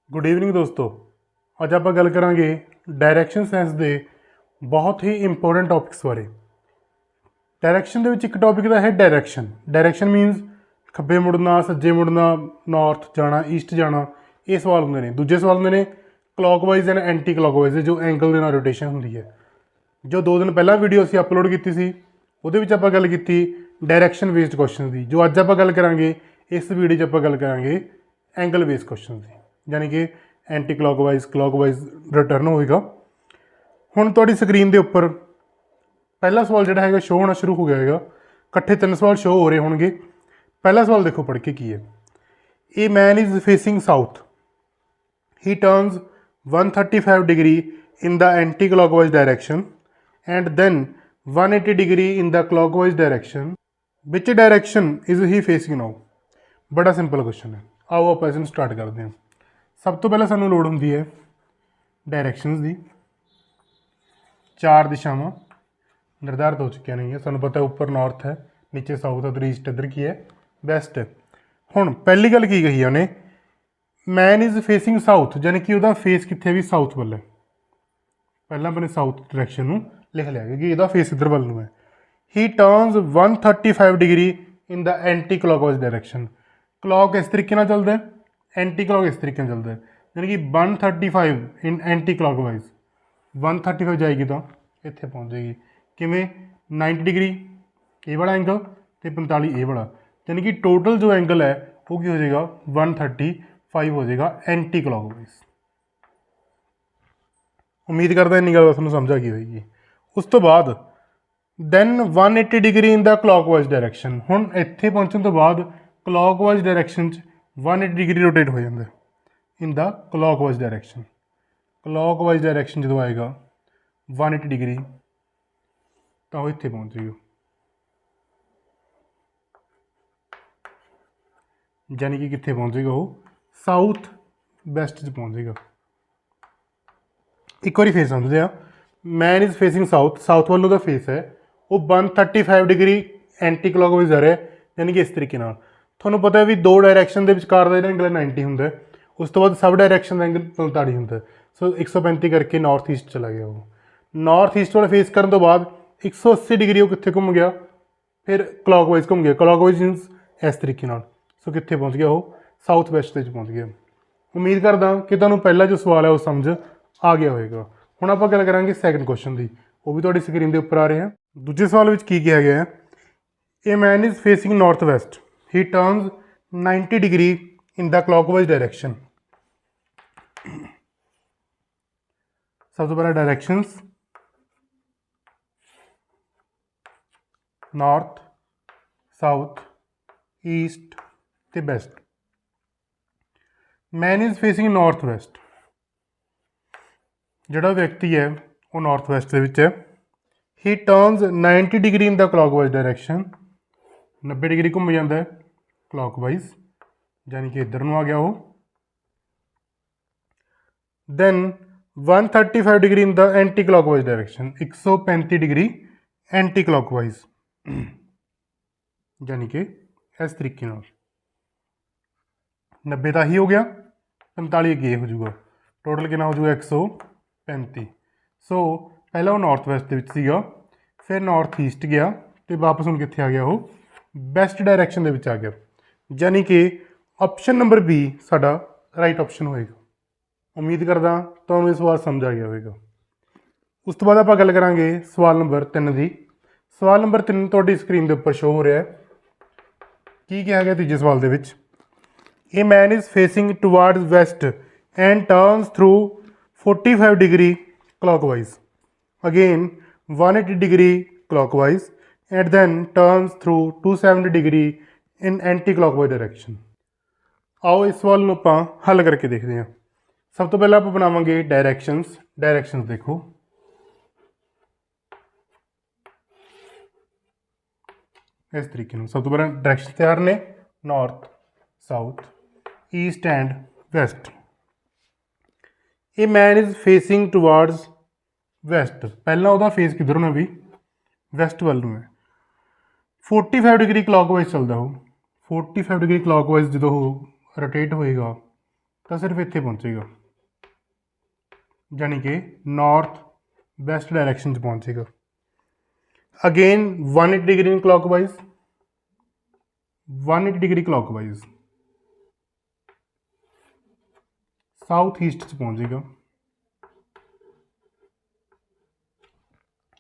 Good evening दोस्तों। ਅੱਜ ਆਪਾਂ ਗੱਲ ਕਰਾਂਗੇ डायरैक्शन सेंस ਦੇ बहुत ही इंपॉर्टेंट टॉपिक्स बारे। डायरैक्शन ਦੇ ਵਿੱਚ ਇੱਕ टॉपिक ਦਾ ਹੈ डायरैक्शन मीनस ਖੱਬੇ ਮੁੜਨਾ, ਸੱਜੇ ਮੁੜਨਾ, नॉर्थ ਜਾਣਾ, ईस्ट ਜਾਣਾ। ਇਹ ਸਵਾਲ ਹੁੰਦੇ ਨੇ। ਦੂਜੇ ਸਵਾਲ ਹੁੰਦੇ ਨੇ ਕਲੌਕਵਾਈਜ਼ ਐਂਡ ਐਂਟੀ ਕਲੌਕਵਾਈਜ਼ ਦੇ, ਜੋ ਐਂਗਲ ਦੇ ਨਾਲ ਰੋਟੇਸ਼ਨ ਹੁੰਦੀ ਹੈ। ਜੋ 2 ਦਿਨ ਪਹਿਲਾਂ ਵੀਡੀਓ ਅਸੀਂ ਅਪਲੋਡ ਕੀਤੀ ਸੀ ਉਹਦੇ ਵਿੱਚ ਆਪਾਂ ਗੱਲ ਕੀਤੀ डायरैक्शन बेस्ड क्वेश्चन ਦੀ। जो ਅੱਜ ਆਪਾਂ ਗੱਲ ਕਰਾਂਗੇ ਇਸ ਵੀਡੀਓ 'ਚ ਆਪਾਂ ਗੱਲ ਕਰਾਂਗੇ एंगल बेस्ड क्वेश्चन ਦੀ, यानी कि एंटी क्लॉकवाइज रिटर्न होएगा। हुण तुहाडी स्क्रीन के उपर पहला सवाल जिहड़ा हैगा शो होना शुरू हो गया हैगा। इकट्ठे 3 सवाल शो हो रहे होणगे। पहला सवाल देखो पढ़ के की है। A man is facing south, he turns 135 degree in the anti clockwise direction and then 180 degree in the clockwise direction. Which direction is he facing now? बड़ा सिंपल क्वेश्चन है। आओ आप इसमें स्टार्ट करते हैं। सब तो पहले सानू लोड़ होंदी है डायरैक्शनस की। 4 दिशावां निर्धारित हो चुकी नहीं है। सानू पता है ऊपर नॉर्थ है, नीचे साउथ है, उधर ईस्ट, इधर की है वैस्ट है। हुण पहली गल की कही है उन्हें, मैन इज फेसिंग साउथ, यानी कि वह फेस कितने भी साउथ वाल है। पहला अपने साउथ डायरैक्शन में लिख लिया कि यदा फेस इधर वाल है। He turns 135 degree in the anti clockwise direction. Clock इस तरीके नाल चलदा है, एंटी क्लॉक इस तरीके नाल चलदा है, यानी कि 135 इन एंटी क्लॉकवाइज। 135 जाएगी तो इत्थे पहुँच जाएगी किवें 90 डिग्री ये वाला एंगल तो 45 ये वाला, यानी कि टोटल जो एंगल है वो की हो जाएगा 135 हो जाएगा एंटी क्लॉकवाइज। उम्मीद करता इन्नी गल तुहानूं समझ आ गई होगी। उस तो बाद then 180 degree in the clockwise direction. हुण इत्थे पहुँचण तो बाद क्लॉकवाइज डायरैक्शन 180 डिग्री रोटेट हो जाता है इन the clockwise direction. Clockwise direction जो आएगा 180 डिग्री तो वो इत्थे पहुँच जाएगा, यानी कि कित्थे पहुँच जाएगा वो साउथ वैस्ट च पहुँच जाएगा। एक बार फेस समझते हैं। Man is facing south, south वालों का फेस है वो 135 डिग्री एंटी क्लॉकवाइज आ रहा है, यानी कि इस तरीके नाल। ਤੁਹਾਨੂੰ पता है भी 2 डायरैक्शन के विचकार का एंगल 90 होंगे। उस तो बाद सब डायरैक्शन का एंगल 45 होंगे। सो 135 करके नॉर्थ ईस्ट चला गया। वो नॉर्थ ईस्ट वाले फेस करने तो बाद 180 डिग्री वो कितने घूम गया, फिर क्लॉकवाइज घूम गया। क्लॉकवाइज मीनस इस तरीके नाल। सो कितने पहुँच गया वो साउथ वैस्ट पहुँच गया। उम्मीद करदा कि तुहानूं पहला जो सवाल है वो समझ आ गया होगा। हुण आपां गल करांगे सैकंड क्वेश्चन की, वो भी तुहाडी स्क्रीन के उपर आ रहे हैं। दूजे सवाल में की कहा गया है, a man is facing north west, he turns 90 degree in the clockwise direction. सब तो पहला डायरैक्शंस नॉर्थ, साउथ, ईस्ट ते west. Man is facing north west, जोड़ा व्यक्ति है वो नॉर्थ वैस्ट है। He turns 90 degree in the clockwise direction. 90 degree घूम जाता है क्लॉकवाइज, यानी कि इधर आ गया वो। Then 135 degree in the anti clockwise direction. 135 degree anti clockwise, यानी कि इस तरीके नाल। 90 तो ही हो गया, 45 अगे हो जाऊगा, टोटल कितना हो जाऊगा 135। सो पहला वो नॉर्थ वैस्ट सीगा, फिर नॉर्थ ईस्ट गया तो वापस हम कितने आ गया वो वैस्ट डायरैक्शन के आ गया, यानी कि ऑप्शन नंबर बी साडा राइट ऑप्शन होएगा। उम्मीद करदा तुहानूं ये सवाल समझ आ गया होगा। उस तो बाद आपां गल करांगे सवाल नंबर 3 की। सवाल नंबर 3 तुहाडी स्क्रीन के उपर शो हो रहा है। की कहा गया तीजे सवाल के विच, a man is facing towards west and turns through 45 degree clockwise, again 180 degree clockwise and then turns through 270 degree in anti clockwise direction. आओ इस सवाल को ਆਪਾਂ हल करके देखते हैं। सब तो पहले आप बनावांगे डायरैक्शंस देखो। इस तरीके सब तो पहले डायरैक्शन तैयार ने, north, south, east and west. A man is facing towards west, पहला वह फेस किधर है भी वैस्ट वाल है। 45 डिग्री क्लॉकवाइज चलता हो, 45 डिग्री क्लॉकवाइज जो रोटेट होएगा तो सिर्फ इत्थे पहुँचेगा, यानी कि नॉर्थ वैसट डायरैक्शन च पहुँचेगा। Again 180 degree in clockwise, 180 degree clockwise south east च पहुँचेगा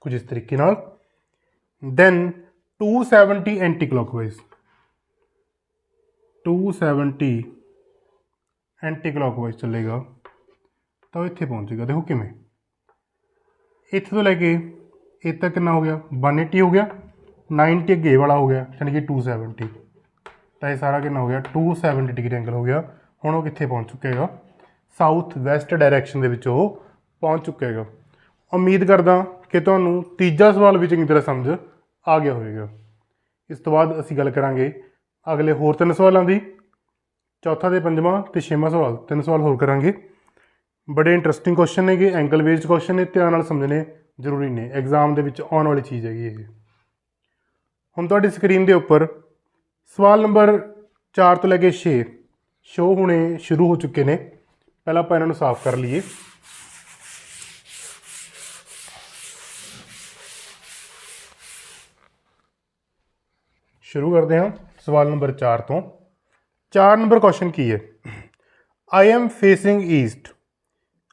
कुछ इस तरीके नाल। Then 270 anti clockwise, 270 anti clockwise चलेगा तो इत्थे पहुँचेगा। देखो किमें, इत्थे तो लैके इत्थे तक कितना हो गया 180 हो गया, 90 अगे वाला हो गया यानी कि 270, तो ये सारा कितना हो गया 270 डिग्री एंगल हो गया। हुण वो कित्थे पहुँच चुकेगा, साउथ वैसट डायरैक्शन दे विच वो पहुँच चुकेगा। उम्मीद करदा कि तुहानूं तीजा सवाल भी चंगी तरह समझ आ गया होएगा। इस तो बाद असीं गल करांगे अगले होर 3 सवालों की, चौथा ते पंजवां ते छेवां सवाल, 3 सवाल होर करांगे। बड़े इंटरस्टिंग क्वेश्चन ने, एंगल बेस्ड क्वेश्चन ने, ध्यान नाल समझने जरूरी ने, एग्जाम दे विच आउण वाली चीज़ हैगी ये। हुण तुहाडी स्क्रीन के उपर सवाल नंबर 4 तो लैके 6 शो होने शुरू हो चुके हैं। पहला आपां इन्हां नूं साफ कर लीए। शुरू करते हैं सवाल नंबर 4 तो। 4 नंबर क्वेश्चन की है, I am facing east,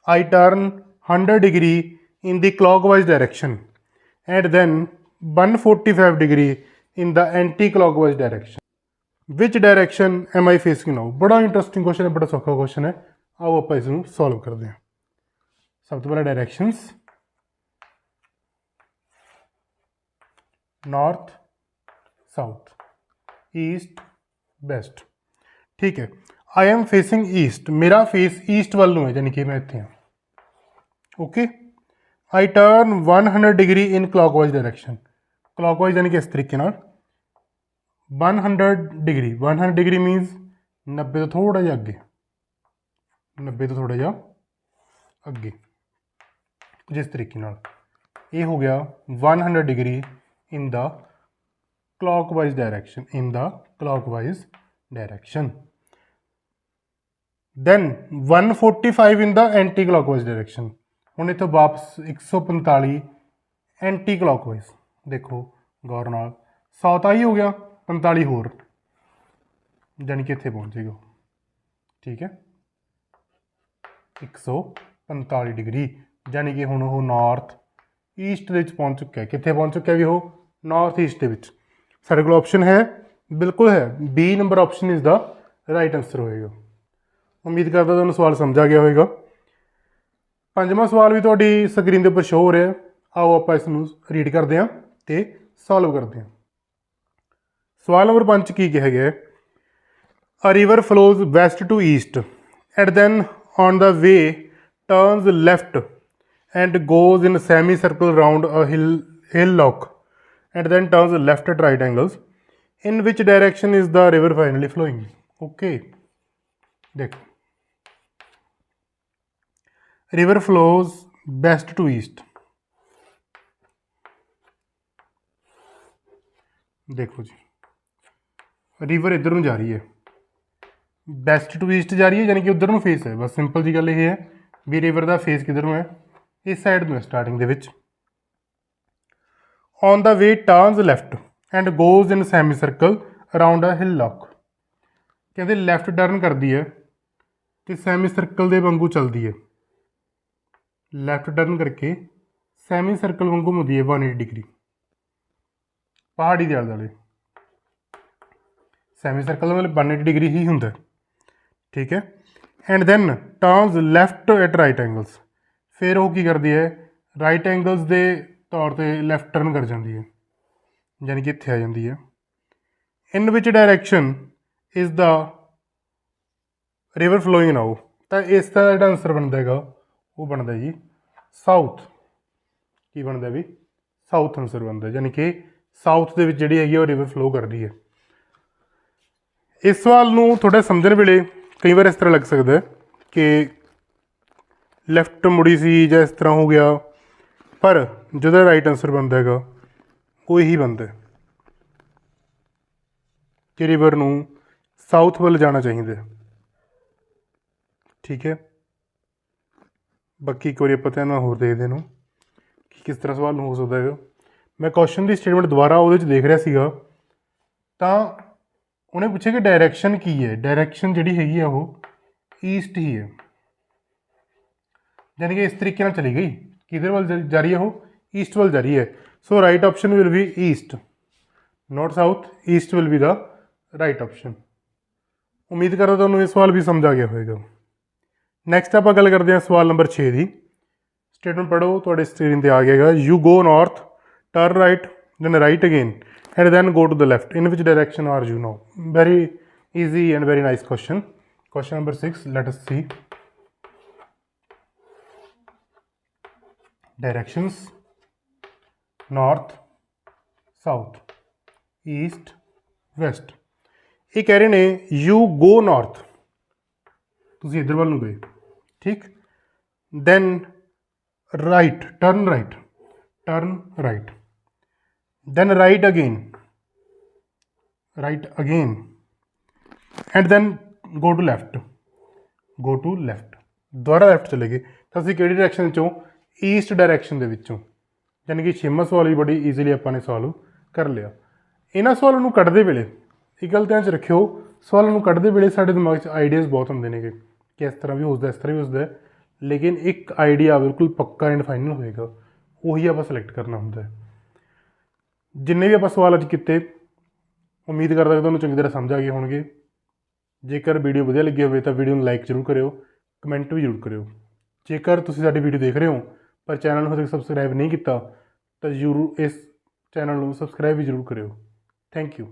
I turn 100 degree in the clockwise direction and then 145 degree in the anti clockwise direction, which direction am I facing now. बड़ा इंटरस्टिंग क्वेश्चन है, बड़ा सौखा क्वेश्चन है। आओ आप इसनूं सॉल्व करते हैं। सब तो पहले directions, north south east west, ठीक है। आई एम फेसिंग ईस्ट, मेरा फेस ईस्ट वाल नूं है, यानी कि मैं इत्थे हाँ, okay. I turn 100 degree in clockwise direction, clockwise यानी कि इस तरीके नाल 100 डिग्री, 100 डिग्री मीनस 90 तो थोड़ा जिहा अगे, 90 तो थोड़ा जिहा अगे, जिस तरीके नाल ये हो गया 100 degree in the clockwise direction, in the clockwise direction. Then 145 in the anti clockwise direction. हुण इत्थों वापस 145 एंटी क्लॉकवाइज, देखो गौर नाल 100 तो ही हो गया, 45 होर, यानी कि इत्थे पहुँचेगा, ठीक है। 145 डिग्री, यानी कि हुण वो नॉर्थ ईस्ट दे पहुँच चुका है। कित्थे पहुँच चुका है भी वो, नॉर्थ ईस्ट दे विच। साडे कोल ऑप्शन है, बिल्कुल है, B number option is the right answer होएगा। उम्मीद करता तुहानूं सवाल समझ आ गया होएगा। पंजवां सवाल भी तुहाडी स्क्रीन के उपर शो हो रहा है। आओ आप इसनूं रीड करते हैं तो सॉल्व करते हैं। सवाल नंबर 5 की कहा गया है, a river flows west to east and then on the way turns left and goes in semi circle round a hillock and then turns left at right angles, in which direction is the river finally flowing. Okay, देखो river flows west to east, देखो जी river इधर नूं जा रही है, west to east जा रही है, यानी कि उधर नूं फेस है। बस सिंपल जी गल ये है भी रिवर का फेस किधर नूं है, इस साइड नूं है स्टार्टिंग दे विच। On the way turns left and goes in semi circle around a hillock, कहते लैफ्ट टर्न करती है तो सैमी सर्कल के वांगू चलती है, लैफ्ट टर्न करके सैमी सर्कल वांगू मुड़ती है 180 डिग्री पहाड़ी के आले दुआले। सैमी सर्कल मतलब 180 डिग्री ही होंगे, ठीक है। And then turns left at right angles, फिर वो की करती है राइट एंगल्स के तौर पर लैफ्ट टर्न कर जाती है, यानी कि इत्थे आ जाती है। In which direction is the river flowing now, तो इसका जो आंसर बनता है वो बनता जी साउथ। की बनता भी साउथ आंसर बनता, यानी कि साउथ के जी है वो रिवर फ्लो कर रही है। इस सवाल में थोड़ा समझने वेले कई बार इस तरह लग सकता है कि लैफ्ट मुड़ी सी या इस तरह हो गया, पर जो राइट आंसर बनता है वो यही बनता है कि रिवर नूं साउथ वाल जाना चाहिए, ठीक है। बाकी एक बार पता ना होर देखते हैं कि किस तरह सवाल हो सकता है। मैं क्वेश्चन की स्टेटमेंट दोबारा वो देख रहा सीगा तो उन्हें पूछा कि डायरैक्शन की है। डायरैक्शन जी हैगी वो ईस्ट ही है, यानी कि इस तरीके ਨਾਲ चली गई किधर वाल जा रही है वो ईस्ट वाल जा रही है। So right option will be east, not south. East will be the right option. उम्मीद करदा तुहानूं ये सवाल भी समझ आ गया होगा। नैक्सट आप गल करते हैं सवाल नंबर 6 की। स्टेटमेंट पढ़ो, तुहाडे स्क्रीन पर आ गया। You go north, turn right, then right again, and then go to the left. In which direction are you now? Very easy and very nice question. Question number 6, let us see. Directions: north, south, east, west. ये कह रहे ने you go north, तुम इधर वाल गए, ठीक। Then right, turn right, turn right, then right again, and then go to left, दोबारा लैफ्ट चले गए तो असं कि डायरैक्शन चों ईस्ट डायरैक्शन के विचों, यानी कि 6वां सवाल भी बड़ी ईजीली आपने सॉल्व कर लिया। इन्होंने सवालों को कढ़ते वेले एक गल ध्यान च रखियो, सवालों को कढ़ते वेले साडे दिमाग च आइडियाज़ बहुत होंगे ने कि इस तरह भी हो सकता, इस तरह भी हो सकता है, लेकिन एक आइडिया बिल्कुल पक्का एंड फाइनल होएगा, वही आप सिलेक्ट करना होंगे। जिन्ने भी आप सवाल अज किए उम्मीद करता कि तुहानूं चंगी तरह समझ आ गए होणगे। जेकर वीडियो वधिया लगी हो तो वीडियो लाइक जरूर करियो, कमेंट भी जरूर करियो। जेकर तुसीं साडी वीडियो देख रहे हो पर चैनल नूं हजे सबसक्राइब नहीं किया तो जरूर इस चैनल नूं सबसक्राइब भी जरूर करियो। Thank you.